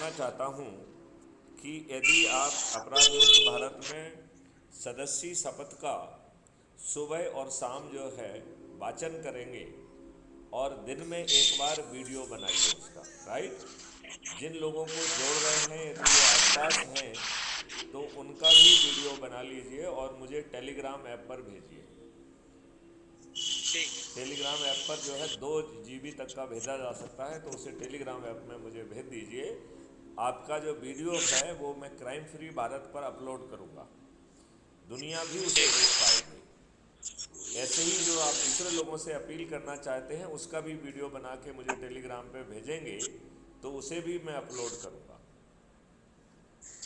कहना चाहता हूँ कि यदि आप अपराध मुक्त भारत में सदस्य शपथ का सुबह और शाम जो है वाचन करेंगे और दिन में एक बार वीडियो बनाइए उसका, राइट। जिन लोगों को जोड़ रहे हैं यदि वो आसपास हैं तो उनका भी वीडियो बना लीजिए और मुझे टेलीग्राम ऐप पर भेजिए। ठीक है। टेलीग्राम ऐप पर जो है 2 GB तक का भेजा जा सकता है, तो उसे टेलीग्राम ऐप में मुझे भेज दीजिए। आपका जो वीडियो है वो मैं क्राइम फ्री भारत पर अपलोड करूँगा, दुनिया भी उसे ठीक देख है। पाएगी। ऐसे ही जो आप दूसरे लोगों से अपील करना चाहते हैं उसका भी वीडियो बना के मुझे टेलीग्राम पे भेजेंगे तो उसे भी मैं अपलोड करूँगा।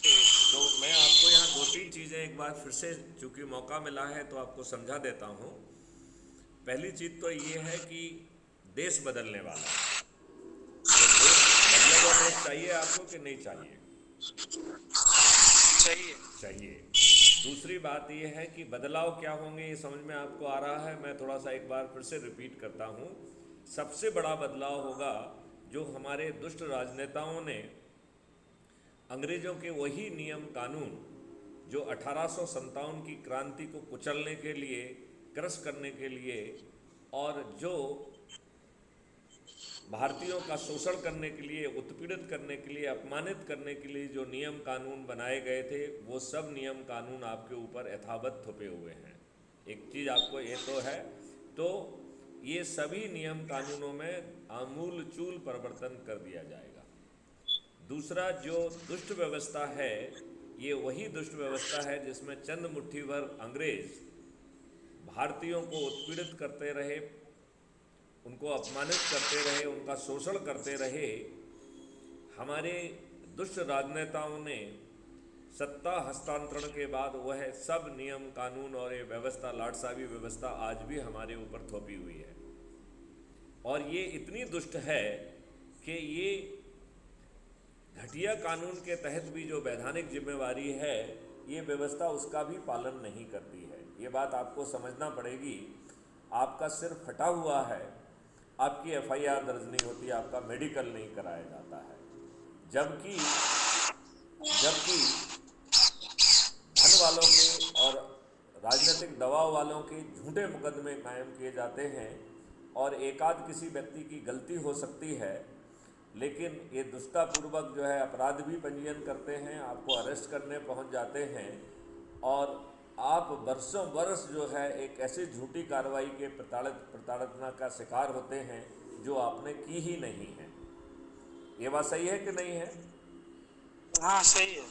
ठीक। तो मैं आपको यहाँ 2-3 चीज़ें एक बार फिर से, चूँकि मौका मिला है तो आपको समझा देता हूँ। पहली चीज़ तो ये है कि देश बदलने वाला है। तो देश बदलेगा, देश चाहिए आपको कि नहीं चाहिए? चाहिए। चाहिए। दूसरी बात यह है कि बदलाव क्या होंगे ये समझ में आपको आ रहा है। मैं थोड़ा सा एक बार फिर से रिपीट करता हूँ। सबसे बड़ा बदलाव होगा जो हमारे दुष्ट राजनेताओं ने अंग्रेज़ों के वही नियम कानून जो 1857 की क्रांति को कुचलने के लिए, क्रश करने के लिए और जो भारतीयों का शोषण करने के लिए, उत्पीड़ित करने के लिए, अपमानित करने के लिए जो नियम कानून बनाए गए थे वो सब नियम कानून आपके ऊपर यथावत थोपे हुए हैं। एक चीज़ आपको ये तो है, तो ये सभी नियम कानूनों में आमूल चूल परिवर्तन कर दिया जाएगा। दूसरा, जो दुष्ट व्यवस्था है ये वही दुष्ट व्यवस्था है जिसमें चंद मुट्ठी भर अंग्रेज भारतीयों को उत्पीड़ित करते रहे, उनको अपमानित करते रहे, उनका शोषण करते रहे। हमारे दुष्ट राजनेताओं ने सत्ता हस्तांतरण के बाद वह सब नियम कानून और ये व्यवस्था, लाटसाबी व्यवस्था आज भी हमारे ऊपर थोपी हुई है। और ये इतनी दुष्ट है कि ये घटिया कानून के तहत भी जो वैधानिक जिम्मेवारी है ये व्यवस्था उसका भी पालन नहीं करती है। ये बात आपको समझना पड़ेगी। आपका सिर फटा हुआ है, आपकी FIR दर्ज नहीं होती, आपका मेडिकल नहीं कराया जाता है, जबकि जबकि धन वालों के और राजनीतिक दबाव वालों के झूठे मुकदमे कायम किए जाते हैं और एकाध किसी व्यक्ति की गलती हो सकती है, लेकिन ये दुष्टापूर्वक जो है अपराध भी पंजीयन करते हैं, आपको अरेस्ट करने पहुंच जाते हैं और आप वर्षों वर्ष जो है एक ऐसी झूठी कार्रवाई के प्रताड़ना का शिकार होते हैं जो आपने की ही नहीं है। ये बात सही है कि नहीं है? हाँ, सही है।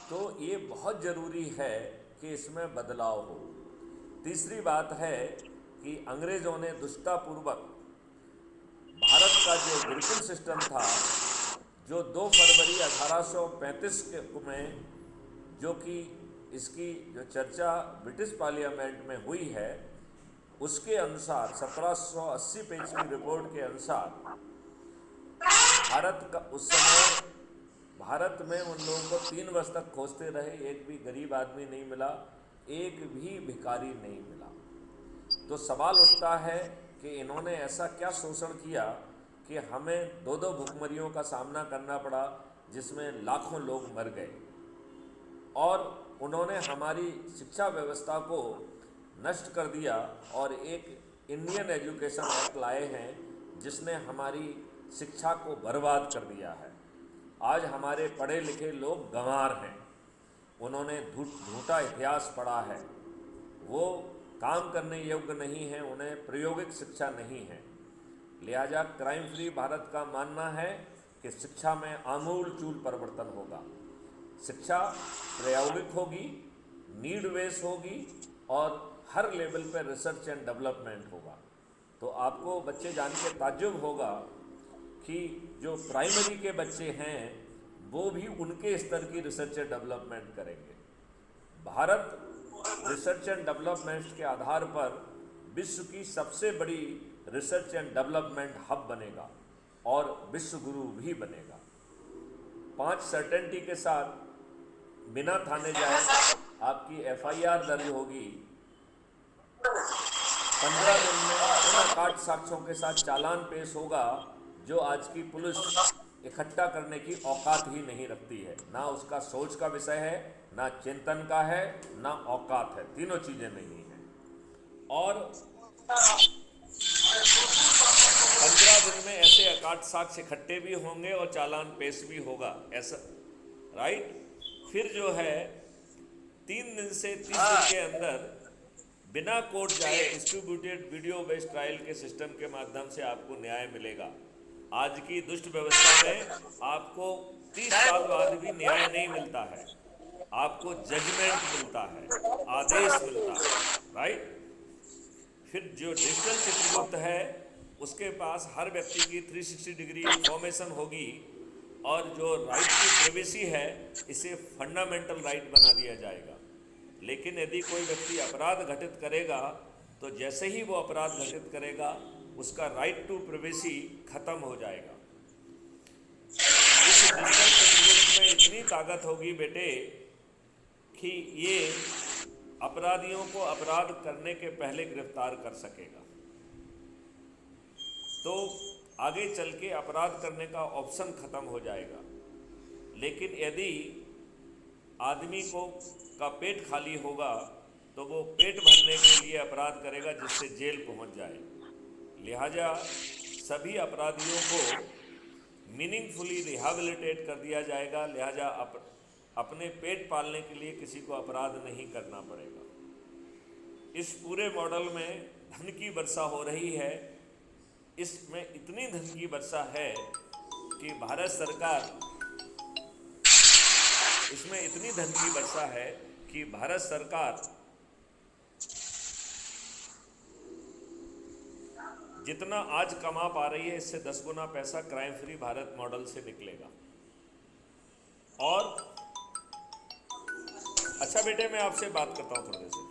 तो ये बहुत ज़रूरी है कि इसमें बदलाव हो। तीसरी बात है कि अंग्रेज़ों ने दुष्टापूर्वक भारत का जो गुरुकुल सिस्टम था, जो 2 फरवरी 1835 में, जो कि इसकी जो चर्चा ब्रिटिश पार्लियामेंट में हुई है, उसके अनुसार 1780 पेज की रिपोर्ट के अनुसार भारत का उस समय, भारत में उन लोगों को 3 वर्ष तक खोजते रहे, एक भी गरीब आदमी नहीं मिला, एक भी भिखारी नहीं मिला। तो सवाल उठता है कि इन्होंने ऐसा क्या शोषण किया कि हमें 2-2 भुखमरियों का सामना करना पड़ा जिसमें लाखों लोग मर गए। और उन्होंने हमारी शिक्षा व्यवस्था को नष्ट कर दिया और एक इंडियन एजुकेशन एक्ट लाए हैं जिसने हमारी शिक्षा को बर्बाद कर दिया है। आज हमारे पढ़े लिखे लोग गंवार हैं, उन्होंने झूठा इतिहास पढ़ा है, वो काम करने योग्य नहीं है, उन्हें प्रायोगिक शिक्षा नहीं है। लिहाजा क्राइम फ्री भारत का मानना है कि शिक्षा में आमूल चूल परिवर्तन होगा। शिक्षा प्रायोगिक होगी, नीड बेस होगी और हर लेवल पर रिसर्च एंड डेवलपमेंट होगा। तो आपको बच्चे जान के ताज्जुब होगा कि जो प्राइमरी के बच्चे हैं वो भी उनके स्तर की रिसर्च एंड डेवलपमेंट करेंगे। भारत रिसर्च एंड डेवलपमेंट के आधार पर विश्व की सबसे बड़ी रिसर्च एंड डेवलपमेंट हब बनेगा और विश्व गुरु भी बनेगा। 5 सर्टेनिटी के साथ बिना थाने जाए आपकी FIR दर्ज होगी, 15 दिन में उन अकाट साक्ष्यों के साथ चालान पेश होगा जो आज की पुलिस इकट्ठा करने की औकात ही नहीं रखती है। ना उसका सोच का विषय है, ना चिंतन का है, ना औकात है, तीनों चीज़ें नहीं हैं। और 15 दिन में ऐसे अकाट साक्ष्य इकट्ठे भी होंगे और चालान पेश भी होगा, ऐसा, राइट। फिर जो है 3 दिन से 30 दिन के अंदर बिना कोर्ट जाए डिस्ट्रीब्यूटेड वीडियो बेस्ड ट्रायल के सिस्टम के माध्यम से आपको न्याय मिलेगा। आज की दुष्ट व्यवस्था में आपको 30 साल बाद भी न्याय नहीं मिलता है, आपको जजमेंट मिलता है, आदेश मिलता है, राइट। फिर जो डिजिटल चित्रगुप्त है उसके पास हर व्यक्ति की 360 डिग्री इंफॉर्मेशन होगी, और जो राइट टू प्राइवेसी है इसे फंडामेंटल राइट बना दिया जाएगा। लेकिन यदि कोई व्यक्ति अपराध घटित करेगा तो जैसे ही वो अपराध घटित करेगा उसका राइट टू प्राइवेसी खत्म हो जाएगा। इस डिजिटल चित्रगुप्त में इतनी ताकत होगी बेटे कि ये अपराधियों को अपराध करने के पहले गिरफ्तार कर सकेगा। तो आगे चल के अपराध करने का ऑप्शन खत्म हो जाएगा। लेकिन यदि आदमी को का पेट खाली होगा तो वो पेट भरने के लिए अपराध करेगा जिससे जेल पहुंच जाए। लिहाजा सभी अपराधियों को मीनिंगफुली रिहैबिलिटेट कर दिया जाएगा। लिहाजा अपने पेट पालने के लिए किसी को अपराध नहीं करना पड़ेगा। इस पूरे मॉडल में धन की वर्षा हो रही है। इसमें इतनी धन की वर्षा है कि भारत सरकार, इसमें इतनी धन की वर्षा है कि भारत सरकार जितना आज कमा पा रही है इससे 10 गुना पैसा क्राइम फ्री भारत मॉडल से निकलेगा। और अच्छा बेटे, मैं आपसे बात करता हूँ थोड़े से।